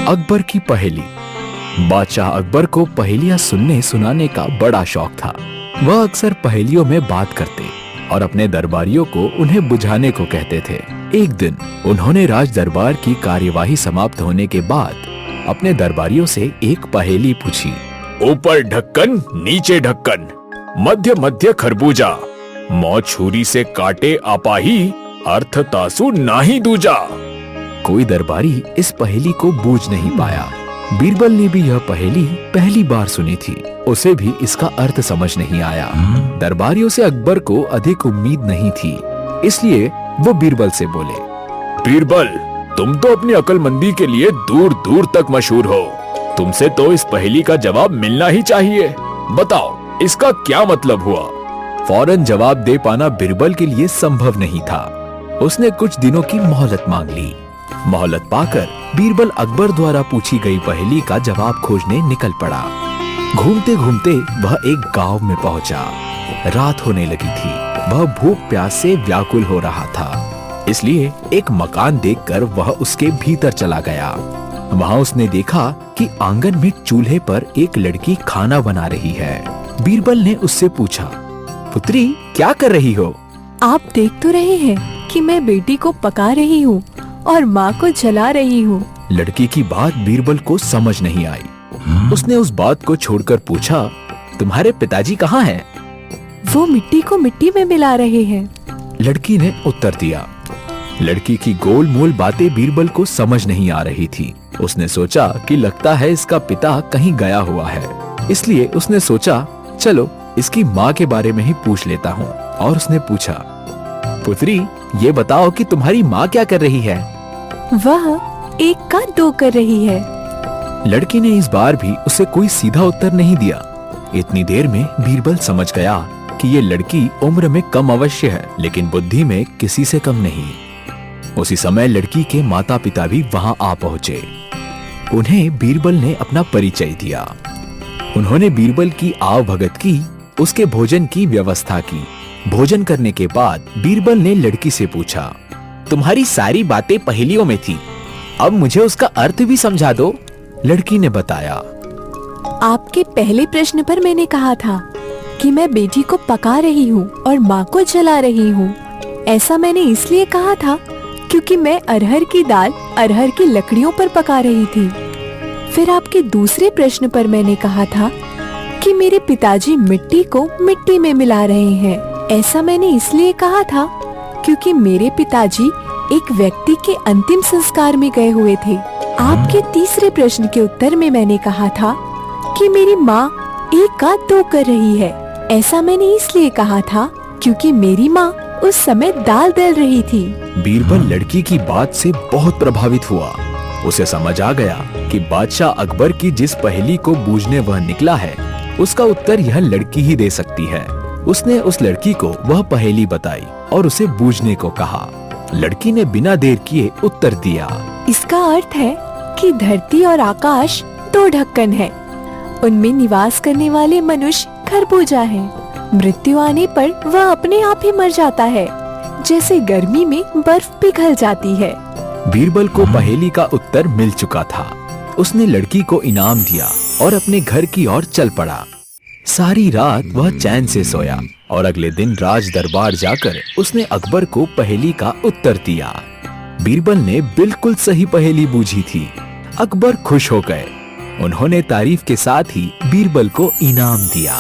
अकबर की पहेली। बादशाह अकबर को पहेलियां सुनने सुनाने का बड़ा शौक था। वह अक्सर पहेलियों में बात करते और अपने दरबारियों को उन्हें बुझाने को कहते थे। एक दिन उन्होंने राज दरबार की कार्यवाही समाप्त होने के बाद अपने दरबारियों से एक पहेली पूछी। ऊपर ढक्कन नीचे ढक्कन, मध्य मध्य खरबूजा, मौ छुरी से काटे अपाही, अर्थ तासु नाही दूजा। कोई दरबारी इस पहेली को बूझ नहीं पाया। बीरबल ने भी यह पहेली पहली बार सुनी थी। उसे भी इसका अर्थ समझ नहीं आया। दरबारियों से अकबर को अधिक उम्मीद नहीं थी, इसलिए वो बीरबल से बोले, बीरबल, तुम तो अपनी अक्लमंदी के लिए दूर दूर तक मशहूर हो। तुमसे तो इस पहेली का जवाब मिलना ही चाहिए। बताओ, इसका क्या मतलब हुआ? फौरन जवाब दे पाना बीरबल के लिए संभव नहीं था। उसने कुछ दिनों की मोहलत मांग ली। मोहलत पाकर बीरबल अकबर द्वारा पूछी गई पहेली का जवाब खोजने निकल पड़ा। घूमते घूमते वह एक गांव में पहुंचा। रात होने लगी थी। वह भूख प्यास से व्याकुल हो रहा था, इसलिए एक मकान देखकर वह उसके भीतर चला गया। वहां उसने देखा कि आंगन में चूल्हे पर एक लड़की खाना बना रही है। बीरबल ने उससे पूछा, पुत्री, क्या कर रही हो? आप देख तो रहे हैं कि मैं बेटी को पका रही हूँ और माँ को जला रही हूँ। लड़की की बात बीरबल को समझ नहीं आई। उसने उस बात को छोड़कर पूछा, तुम्हारे पिताजी कहाँ हैं? वो मिट्टी को मिट्टी में मिला रहे हैं। लड़की ने उत्तर दिया। लड़की की गोलमोल बातें बीरबल को समझ नहीं आ रही थी। उसने सोचा कि लगता है इसका पिता कहीं गया हुआ है, इसलिए उसने सोचा चलो इसकी माँ के बारे में ही पूछ लेता हूँ। और उसने पूछा, पुत्री, ये बताओ कि तुम्हारी माँ क्या कर रही है? वह एक का दो कर रही है। लड़की ने इस बार भी उसे कोई सीधा उत्तर नहीं दिया। इतनी देर में बीरबल समझ गया कि ये लड़की उम्र में कम अवश्य है, लेकिन बुद्धि में किसी से कम नहीं। उसी समय लड़की के माता पिता भी वहां आ पहुंचे। उन्हें बीरबल ने अपना परिचय दिया। उन्होंने बीरबल की आव भगत की, उसके भोजन की व्यवस्था की। भोजन करने के बाद बीरबल ने लड़की से पूछा, तुम्हारी सारी बातें पहेलियों में थी, अब मुझे उसका अर्थ भी समझा दो। लड़की ने बताया, आपके पहले प्रश्न पर मैंने कहा था कि मैं बेटी को पका रही हूँ और माँ को जला रही हूँ। ऐसा मैंने इसलिए कहा था क्योंकि मैं अरहर की दाल अरहर की लकड़ियों पर पका रही थी। फिर आपके दूसरे प्रश्न पर मैंने कहा था कि मेरे पिताजी मिट्टी को मिट्टी में मिला रहे हैं। ऐसा मैंने इसलिए कहा था क्योंकि मेरे पिताजी एक व्यक्ति के अंतिम संस्कार में गए हुए थे। आपके तीसरे प्रश्न के उत्तर में मैंने कहा था कि मेरी माँ एक का दो कर रही है। ऐसा मैंने इसलिए कहा था क्योंकि मेरी माँ उस समय दाल दल रही थी। बीरबल लड़की की बात से बहुत प्रभावित हुआ। उसे समझ आ गया कि बादशाह अकबर की जिस पहेली को बूझने वह निकला है, उसका उत्तर यह लड़की ही दे सकती है। उसने उस लड़की को वह पहेली बताई और उसे बूझने को कहा। लड़की ने बिना देर किए उत्तर दिया, इसका अर्थ है कि धरती और आकाश दो ढक्कन हैं। उनमें निवास करने वाले मनुष्य खरबूजा हैं। मृत्यु आने पर वह अपने आप ही मर जाता है, जैसे गर्मी में बर्फ पिघल जाती है। बीरबल को पहेली का उत्तर मिल चुका था। उसने लड़की को इनाम दिया और अपने घर की ओर चल पड़ा। सारी रात वह चैन से सोया और अगले दिन राज दरबार जाकर उसने अकबर को पहेली का उत्तर दिया। बीरबल ने बिल्कुल सही पहेली बूझी थी। अकबर खुश हो गए। उन्होंने तारीफ के साथ ही बीरबल को इनाम दिया।